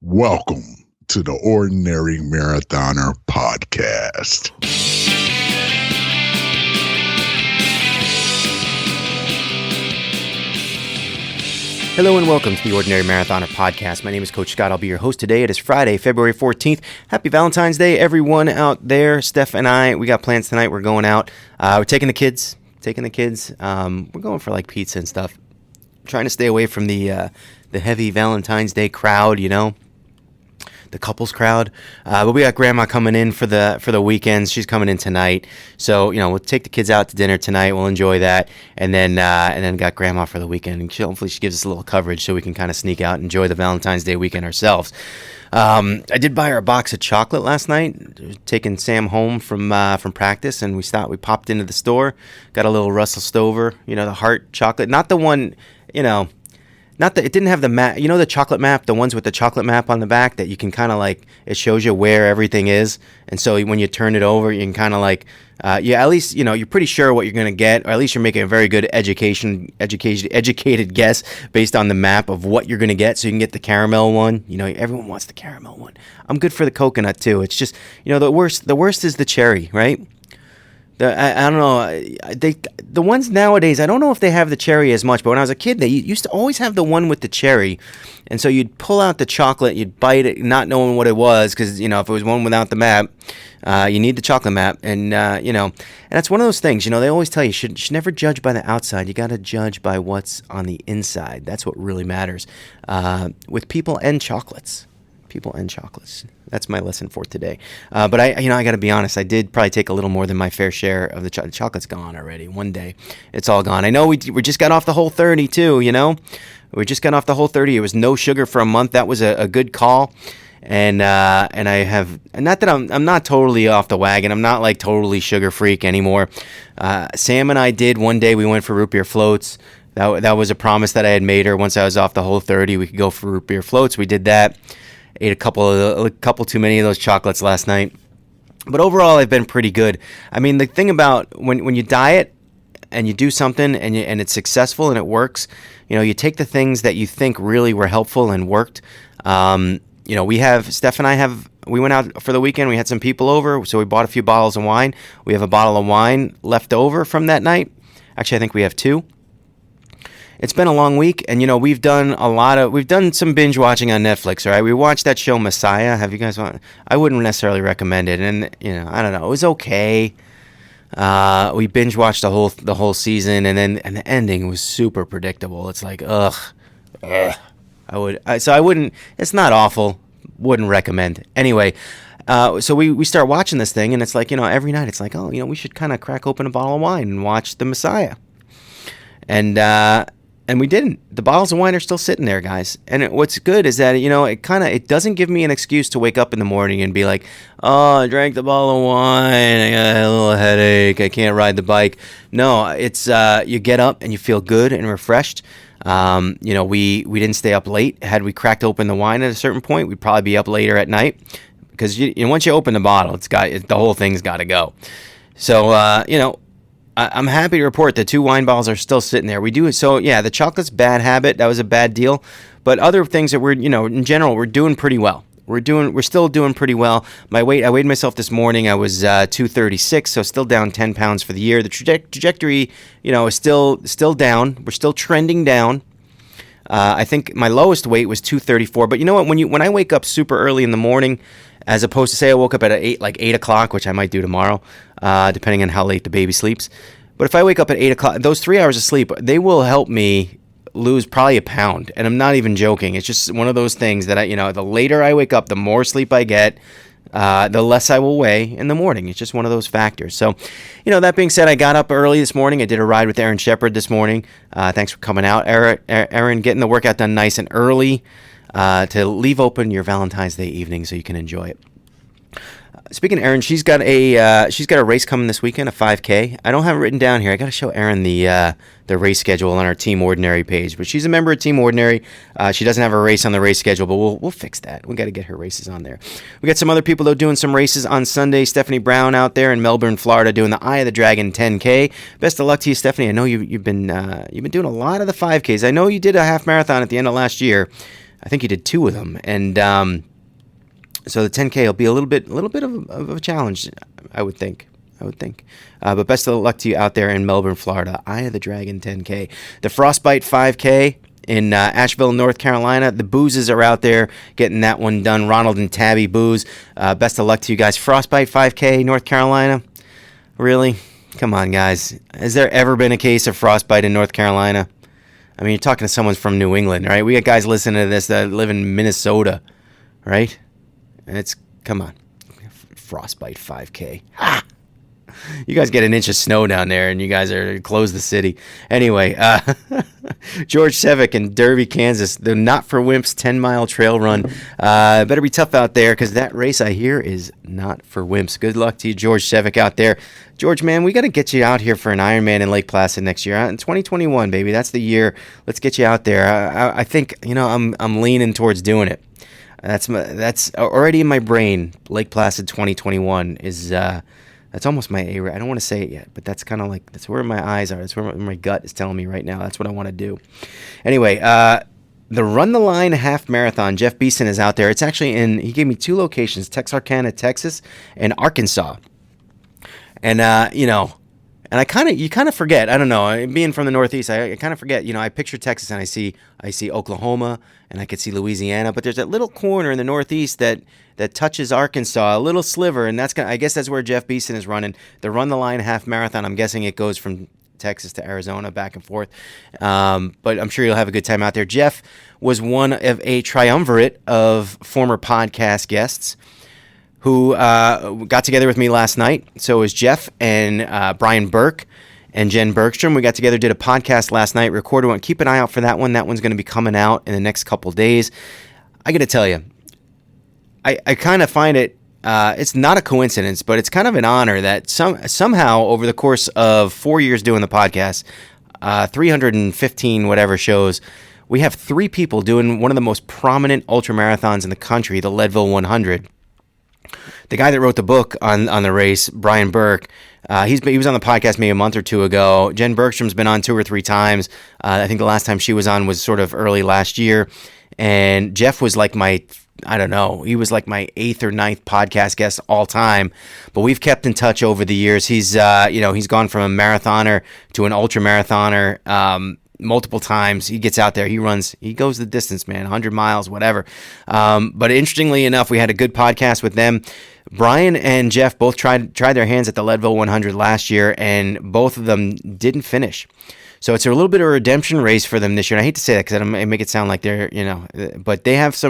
Welcome to the Ordinary Marathoner Podcast. Hello and welcome to the Ordinary Marathoner Podcast. My name is Coach Scott. I'll be your host today. It is Friday, February 14th. Happy Valentine's Day, everyone out there. Steph and I, we got plans tonight. We're going out. We're taking the kids. We're going for like pizza and stuff. Trying to stay away from the heavy Valentine's Day crowd, you know. The couples crowd, but we got Grandma coming in for the weekends. She's coming in tonight, so we'll take the kids out to dinner tonight. We'll enjoy that, and then got Grandma for the weekend. And hopefully she gives us a little coverage so we can kind of sneak out and enjoy the Valentine's Day weekend ourselves. I did buy her a box of chocolate last night. Taking Sam home from practice, and we popped into the store, got a little Russell Stover, the heart chocolate, not the one, Not that it didn't have the map, the chocolate map, the ones with the chocolate map on the back that you can kind of like, it shows you where everything is. And so when you turn it over, you can kind of like, at least, you're pretty sure what you're going to get, or at least you're making a very good educated guess based on the map of what you're going to get. So you can get the caramel one. Everyone wants the caramel one. I'm good for the coconut too. It's just, the worst is the cherry, right? I don't know. The ones nowadays, I don't know if they have the cherry as much, but when I was a kid, they used to always have the one with the cherry. And so you'd pull out the chocolate, you'd bite it, not knowing what it was, because, if it was one without the map, you need the chocolate map. And, and that's one of those things, they always tell you, should never judge by the outside. You got to judge by what's on the inside. That's what really matters with people and chocolates. That's my lesson for today. But I got to be honest. I did probably take a little more than my fair share of the chocolate's gone already. One day, it's all gone. I know we just got off the Whole 30 too. We just got off the Whole 30. It was no sugar for a month. That was a good call. And I have, not that I'm not totally off the wagon. I'm not like totally sugar freak anymore. Sam and I did one day. We went for root beer floats. That was a promise that I had made her. Once I was off the Whole 30, we could go for root beer floats. We did that. Ate a couple too many of those chocolates last night. But overall, I've been pretty good. I mean, the thing about when you diet and you do something and it's successful and it works, you take the things that you think really were helpful and worked. Steph and I we went out for the weekend. We had some people over, so we bought a few bottles of wine. We have a bottle of wine left over from that night. Actually, I think we have two. It's been a long week, and we've done some binge watching on Netflix. All right, we watched that show Messiah. Have you guys? I wouldn't necessarily recommend it, and I don't know. It was okay. We binge watched the whole season, and the ending was super predictable. It's like ugh. I wouldn't. It's not awful. Wouldn't recommend. Anyway, so we start watching this thing, and it's like every night it's like we should kind of crack open a bottle of wine and watch the Messiah, and we didn't. The bottles of wine are still sitting there, guys. And what's good is that, it doesn't give me an excuse to wake up in the morning and be like, oh, I drank the bottle of wine, I got a little headache, I can't ride the bike. No, it's you get up and you feel good and refreshed. We didn't stay up late. Had we cracked open the wine at a certain point, we'd probably be up later at night. Because once you open the bottle, the whole thing's got to go. So, I'm happy to report that 2 wine bottles are still sitting there. We do it. So, yeah, the chocolate's bad habit. That was a bad deal. But other things that in general, we're doing pretty well. We're still doing pretty well. I weighed myself this morning. I was 236, so still down 10 pounds for the year. The trajectory, is still down. We're still trending down. I think my lowest weight was 234. But you know what? When I wake up super early in the morning, as opposed to say I woke up at 8 o'clock, which I might do tomorrow, depending on how late the baby sleeps. But if I wake up at 8 o'clock, those 3 hours of sleep, they will help me lose probably a pound. And I'm not even joking. It's just one of those things that the later I wake up, the more sleep I get, the less I will weigh in the morning. It's just one of those factors. So, that being said, I got up early this morning. I did a ride with Aaron Shepard this morning. Thanks for coming out, Aaron, getting the workout done nice and early. To leave open your Valentine's Day evening so you can enjoy it. Speaking of Erin, she's got a race coming this weekend, a 5K. I don't have it written down here. I got to show Erin the race schedule on our Team Ordinary page. But she's a member of Team Ordinary. She doesn't have a race on the race schedule, but we'll fix that. We got to get her races on there. We got some other people though doing some races on Sunday. Stefany Brown out there in Melbourne, Florida, doing the Eye of the Dragon 10K. Best of luck to you, Stefany. I know you've been doing a lot of the 5Ks. I know you did a half marathon at the end of last year. I think he did 2 of them, and so the 10K will be a little bit of a challenge, I would think. But best of luck to you out there in Melbourne, Florida. Eye of the Dragon 10K. The Frostbite 5K in Asheville, North Carolina. The Boozes are out there getting that one done. Ronald and Tabby Booze. Best of luck to you guys. Frostbite 5K, North Carolina. Really? Come on, guys. Has there ever been a case of frostbite in North Carolina? I mean, you're talking to someone from New England, right? We got guys listening to this that live in Minnesota, right? And come on. Frostbite 5K. Ha! You guys get an inch of snow down there, and you guys are close the city. Anyway, George Sevick in Derby, Kansas, the Not for Wimps 10-mile trail run. Better be tough out there, because that race, I hear, is not for wimps. Good luck to you, George Sevick, out there. George, man, we got to get you out here for an Ironman in Lake Placid next year. In 2021, baby, that's the year. Let's get you out there. I think, I'm leaning towards doing it. That's already in my brain. Lake Placid 2021 is... That's almost my A. I don't want to say it yet, but that's kind of like, that's where my eyes are. That's where my gut is telling me right now. That's what I want to do. Anyway, the Run the Line half marathon. Jeff Beason is out there. It's actually he gave me 2 locations, Texarkana, Texas, and Arkansas. And, and you kind of forget. I don't know. Being from the Northeast, I kind of forget. I picture Texas and I see Oklahoma and I could see Louisiana, but there's that little corner in the Northeast that touches Arkansas, a little sliver, and I guess that's where Jeff Beason is running the Run the Line half marathon. I'm guessing it goes from Texas to Arizona, back and forth. But I'm sure you'll have a good time out there. Jeff was one of a triumvirate of former podcast guests who got together with me last night. So it was Jeff and Brian Burk and Jen Bergstrom. We got together, did a podcast last night, recorded one. Keep an eye out for that one. That one's going to be coming out in the next couple days. I got to tell you, I kind of find it, it's not a coincidence, but it's kind of an honor that somehow over the course of 4 years doing the podcast, 315 whatever shows, we have 3 people doing one of the most prominent ultramarathons in the country, the Leadville 100. The guy that wrote the book on the race, Brian Burk, he was on the podcast maybe a month or 2 ago. Jen Bergstrom's been on 2 or 3 times. I think the last time she was on was sort of early last year. And Jeff was like he was like my 8th or 9th podcast guest all time. But we've kept in touch over the years. He's gone from a marathoner to an ultra marathoner multiple times. He gets out there, he goes the distance, man, 100 miles, whatever. But interestingly enough, we had a good podcast with them. Brian and Jeff both tried their hands at the Leadville 100 last year, and both of them didn't finish. So it's a little bit of a redemption race for them this year. And I hate to say that because I make it sound like they're, but they have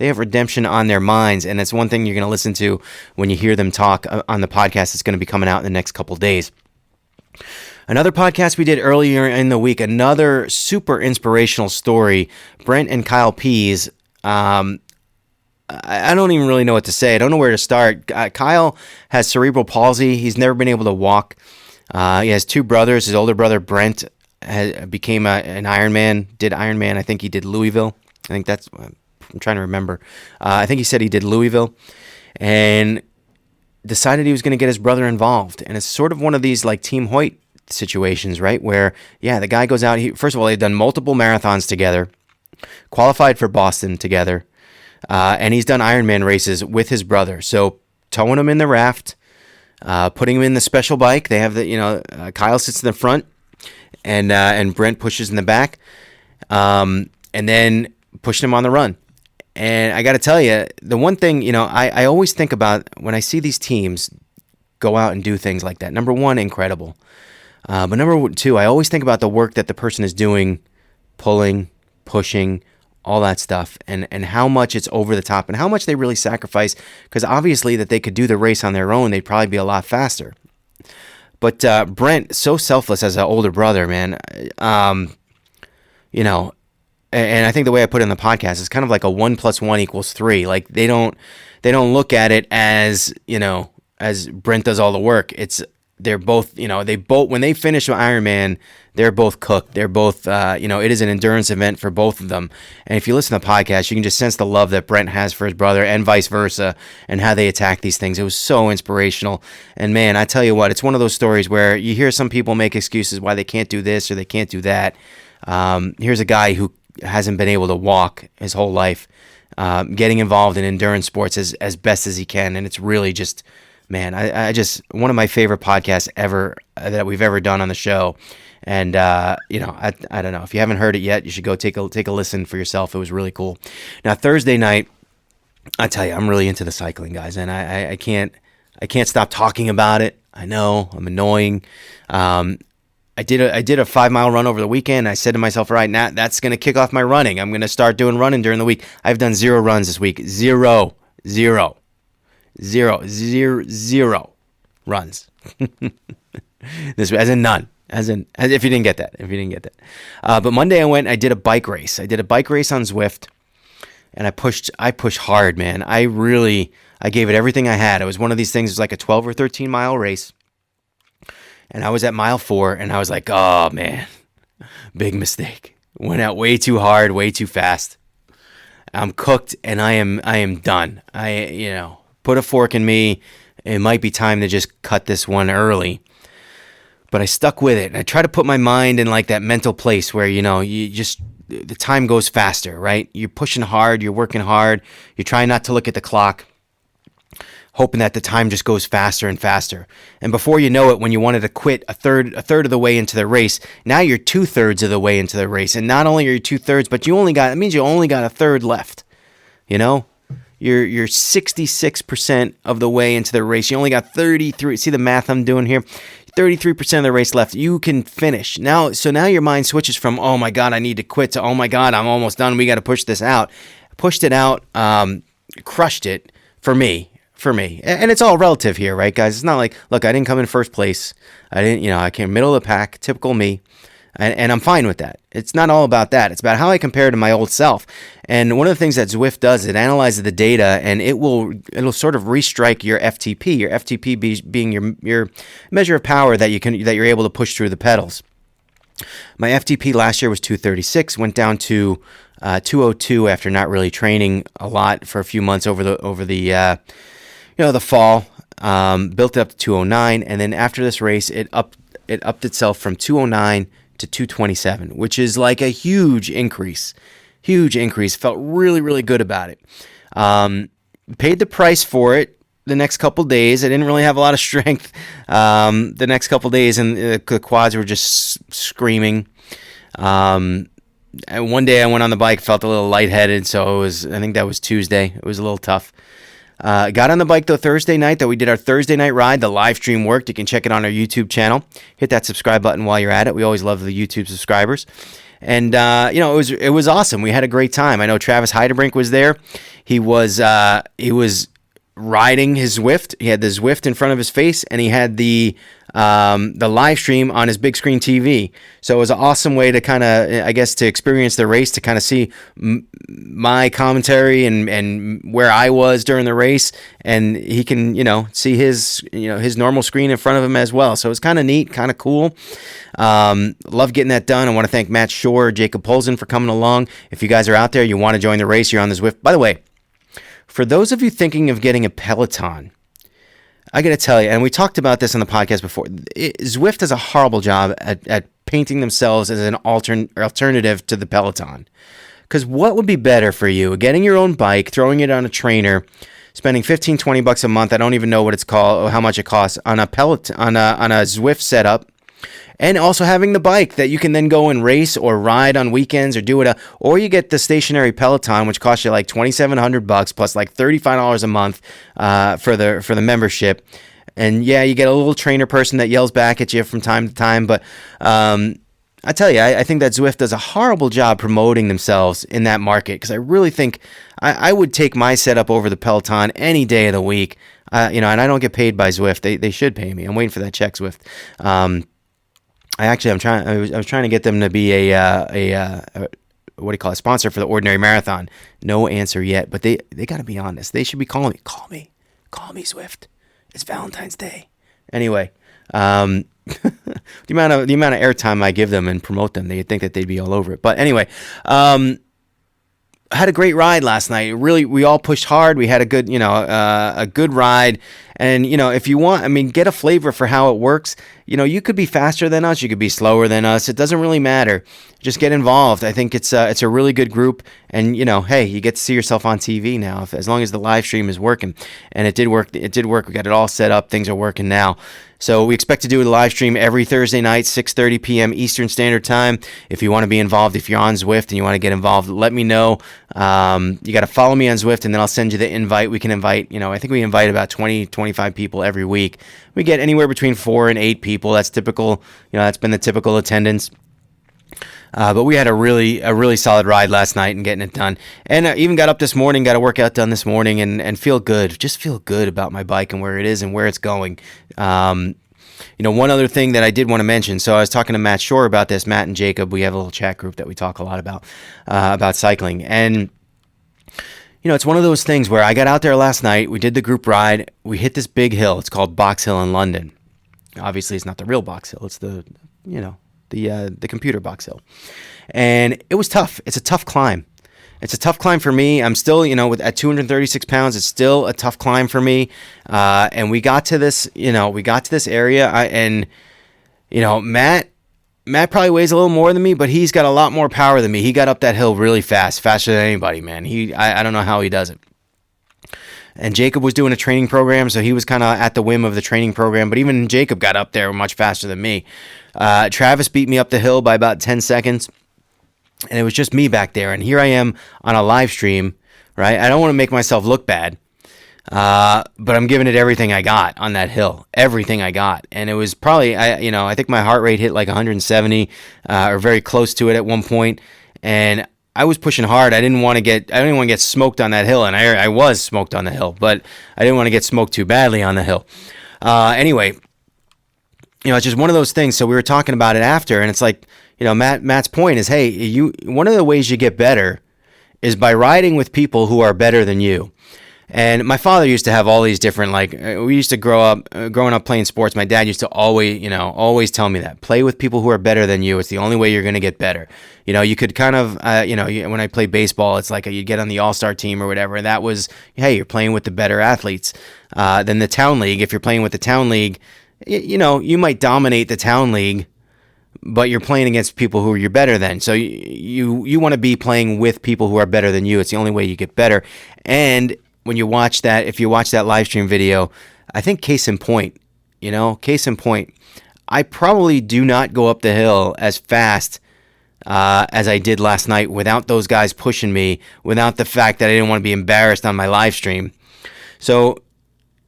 redemption on their minds. And it's one thing you're going to listen to when you hear them talk on the podcast that's going to be coming out in the next couple days. Another podcast we did earlier in the week, another super inspirational story, Brent and Kyle Pease. I don't even really know what to say. I don't know where to start. Kyle has cerebral palsy. He's never been able to walk. He has 2 brothers. His older brother, Brent, became an Ironman, did Ironman. I think he did Louisville. I'm trying to remember. I think he said he did Louisville and decided he was going to get his brother involved. And it's sort of one of these like Team Hoyt situations, right? Where, the guy goes out. First of all, they've done multiple marathons together, qualified for Boston together, and he's done Ironman races with his brother. So towing him in the raft, putting him in the special bike. They have Kyle sits in the front, and Brent pushes in the back, and then pushing him on the run. And I got to tell you, the one thing, I always think about when I see these teams go out and do things like that. Number one, incredible. But number 2, I always think about the work that the person is doing, pulling, pushing, all that stuff, and how much it's over the top and how much they really sacrifice, because obviously that they could do the race on their own, they'd probably be a lot faster. But Brent, so selfless as an older brother, man, and I think the way I put it in the podcast is kind of like a 1 + 1 = 3. Like they don't look at it as, as Brent does all the work. They're both, when they finish an Ironman, they're both cooked. They're both, it is an endurance event for both of them. And if you listen to the podcast, you can just sense the love that Brent has for his brother and vice versa, and how they attack these things. It was so inspirational. And man, I tell you what, it's one of those stories where you hear some people make excuses why they can't do this or they can't do that. Here's a guy who hasn't been able to walk his whole life, getting involved in endurance sports as best as he can. And it's really just, man, I just, one of my favorite podcasts ever that we've ever done on the show. And, I don't know, if you haven't heard it yet, you should go take a listen for yourself. It was really cool. Now, Thursday night, I tell you, I'm really into the cycling, guys, and I can't stop talking about it. I know I'm annoying. I did a 5-mile run over the weekend. I said to myself, right now, that's going to kick off my running. I'm going to start doing running during the week. I've done 0 runs this week. Zero runs. This as in none. As if you didn't get that. But Monday I did a bike race. I did a bike race on Zwift, and I pushed hard, man. I gave it everything I had. It was one of these things. It was like a 12 or 13 mile race. And I was at mile 4, and I was like, oh, man, big mistake. Went out way too hard, way too fast. I'm cooked, and I am done. Put a fork in me. It might be time to just cut this one early. But I stuck with it. And I try to put my mind in like that mental place where, the time goes faster, right? You're pushing hard. You're working hard. You're trying not to look at the clock, hoping that the time just goes faster and faster. And before you know it, when you wanted to quit a third of the way into the race, now you're 2/3 of the way into the race. And not only are you 2/3, but it means you only got a third left. You're 66% of the way into the race. You only got 33. See the math I'm doing here? 33% of the race left. You can finish. Now your mind switches from, oh my God, I need to quit, to, oh my God, I'm almost done. We got to push this out. Pushed it out, crushed it for me. And it's all relative here, right, guys? It's not like, look, I didn't come in first place. I came middle of the pack, typical me. And I'm fine with that. It's not all about that. It's about how I compare to my old self. And one of the things that Zwift does, it analyzes the data, and it'll sort of restrike your FTP. Your FTP being your measure of power that you're able to push through the pedals. My FTP last year was 236, went down to 202 after not really training a lot for a few months over the fall. Built it up to 209, and then after this race, it upped itself from 209 to 227, which is like a huge increase. Felt really, really good about it. Paid the price for it the next couple days. I didn't really have a lot of strength the next couple days, and the quads were just screaming. And one day I went on the bike, felt a little lightheaded, so I think that was Tuesday. It was a little tough. Got on the bike, though, Thursday night, that we did our Thursday night ride. The live stream worked. You can check it on our YouTube channel. Hit that subscribe button while you're at it. We always love the YouTube subscribers. And, it was awesome. We had a great time. I know Travis Heidebrink was there. He was riding his Zwift. He had the Zwift in front of his face, and he had the live stream on his big screen TV. So it was an awesome way to kind of, I guess, to experience the race, to kind of see my commentary and where I was during the race, and he can, see his normal screen in front of him as well. So it was kind of neat, kind of cool. Love getting that done. I want to thank Matt Shore, Jacob Polzen for coming along. If you guys are out there, you want to join the race, you're on the Zwift. By the way, for those of you thinking of getting a Peloton, I got to tell you, and we talked about this on the podcast before, Zwift does a horrible job at painting themselves as an alternative to the Peloton. Because what would be better for you? Getting your own bike, throwing it on a trainer, spending $15-$20 a month, I don't even know what it's called or how much it costs, on a Peloton, on a Zwift setup, and also having the bike that you can then go and race or ride on weekends or do it. Or you get the stationary Peloton, which costs you like $2,700 plus like $35 a month for the membership. And yeah, you get a little trainer person that yells back at you from time to time. But I tell you, I think that Zwift does a horrible job promoting themselves in that market, because I really think I would take my setup over the Peloton any day of the week. And I don't get paid by Zwift. They should pay me. I'm waiting for that check, Zwift. I was trying to get them to be a what do you call it, sponsor for the Ordinary Marathon. No answer yet, but they got to be honest. They should be calling me. Call me, Zwift. It's Valentine's Day. Anyway, the amount of airtime I give them and promote them, they'd think that they'd be all over it. But anyway, I had a great ride last night. Really, we all pushed hard. We had a good ride. And, if you want, get a flavor for how it works. you could be faster than us, you could be slower than us. It doesn't really matter. Just get involved. I think it's a really good group, and hey, you get to see yourself on TV now, as long as the live stream is working. And it did work. It did work. We got it all set up. Things are working now. So we expect to do a live stream every Thursday night, 6:30 p.m. Eastern Standard Time. If you want to be involved, if you're on Zwift and you want to get involved, let me know. You got to follow me on Zwift, and then I'll send you the invite. We can invite, I think we invite about 20, 25 people every week. We get anywhere between 4 and 8 people. That's typical. That's been the typical attendance. But we had a really solid ride last night and getting it done. And I even got up this morning, got a workout done this morning, and feel good. Just feel good about my bike and where it is and where it's going. One other thing that I did want to mention. So I was talking to Matt Shore about this. Matt and Jacob, we have a little chat group that we talk a lot about cycling. And it's one of those things where I got out there last night. We did the group ride. We hit this big hill. It's called Box Hill in London. Obviously, it's not the real Box Hill. It's the computer Box Hill. And it was tough. It's a tough climb. It's a tough climb for me. I'm still, at 236 pounds, it's still a tough climb for me. And we got to this, area, Matt probably weighs a little more than me, but he's got a lot more power than me. He got up that hill really fast, faster than anybody, man. I don't know how he does it. And Jacob was doing a training program, so he was kind of at the whim of the training program. But even Jacob got up there much faster than me. Travis beat me up the hill by about 10 seconds. And it was just me back there. And here I am on a live stream, right? I don't want to make myself look bad. But I'm giving it everything I got on that hill. Everything I got. And it was probably, I think my heart rate hit like 170 or very close to it at one point. And I was pushing hard. I didn't want to get smoked on that hill, and I was smoked on the hill, but I didn't want to get smoked too badly on the hill. Anyway, it's just one of those things. So we were talking about it after, and it's like, Matt's point is, hey, one of the ways you get better is by riding with people who are better than you. And my father used to have all these different, we used to growing up playing sports. My dad used to always tell me that. Play with people who are better than you. It's the only way you're going to get better. You could kind of, when I play baseball, it's like you'd get on the all-star team or whatever. And that was, hey, you're playing with the better athletes than the town league. If you're playing with the town league, you might dominate the town league, but you're playing against people who you're better than. So you want to be playing with people who are better than you. It's the only way you get better. And when you watch that, if you watch that live stream video, I think case in point, I probably do not go up the hill as fast as I did last night without those guys pushing me, without the fact that I didn't want to be embarrassed on my live stream. So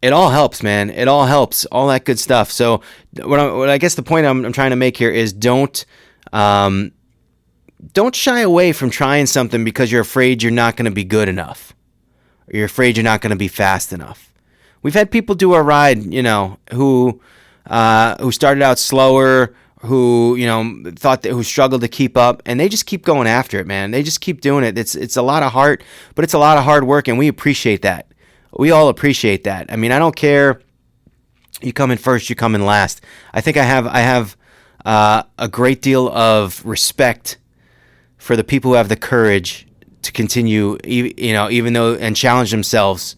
it all helps, man. It all helps, all that good stuff. So what I guess the point I'm trying to make here is don't shy away from trying something because you're afraid you're not going to be good enough. Or you're afraid you're not going to be fast enough. We've had people do a ride, who started out slower, who who struggled to keep up, and they just keep going after it, man. They just keep doing it. It's a lot of heart, but it's a lot of hard work, and we appreciate that. We all appreciate that. I mean, I don't care. You come in first, you come in last. I think I have a great deal of respect for the people who have the courage to continue, even though, and challenge themselves,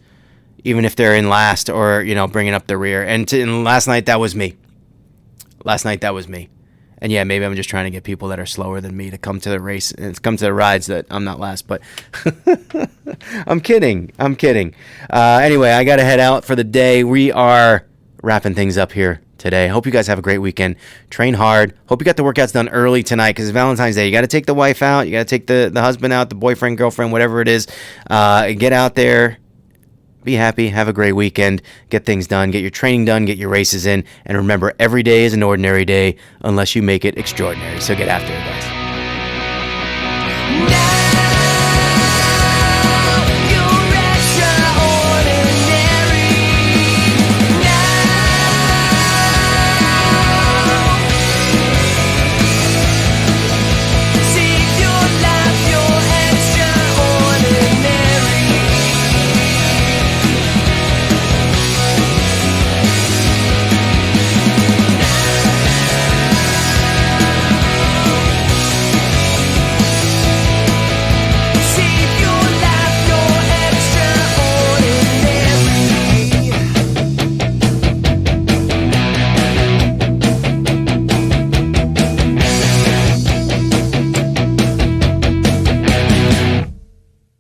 even if they're in last or, bringing up the rear. And last night, that was me. And yeah, maybe I'm just trying to get people that are slower than me to come to the race and come to the rides that I'm not last, but I'm kidding. Anyway, I got to head out for the day. We are wrapping things up here today. Hope you guys have a great weekend. Train hard. Hope you got the workouts done early tonight because it's Valentine's Day. You got to take the wife out. You got to take the husband out, the boyfriend, girlfriend, whatever it is. Get out there. Be happy. Have a great weekend. Get things done. Get your training done. Get your races in. And remember, every day is an ordinary day unless you make it extraordinary. So get after it, guys.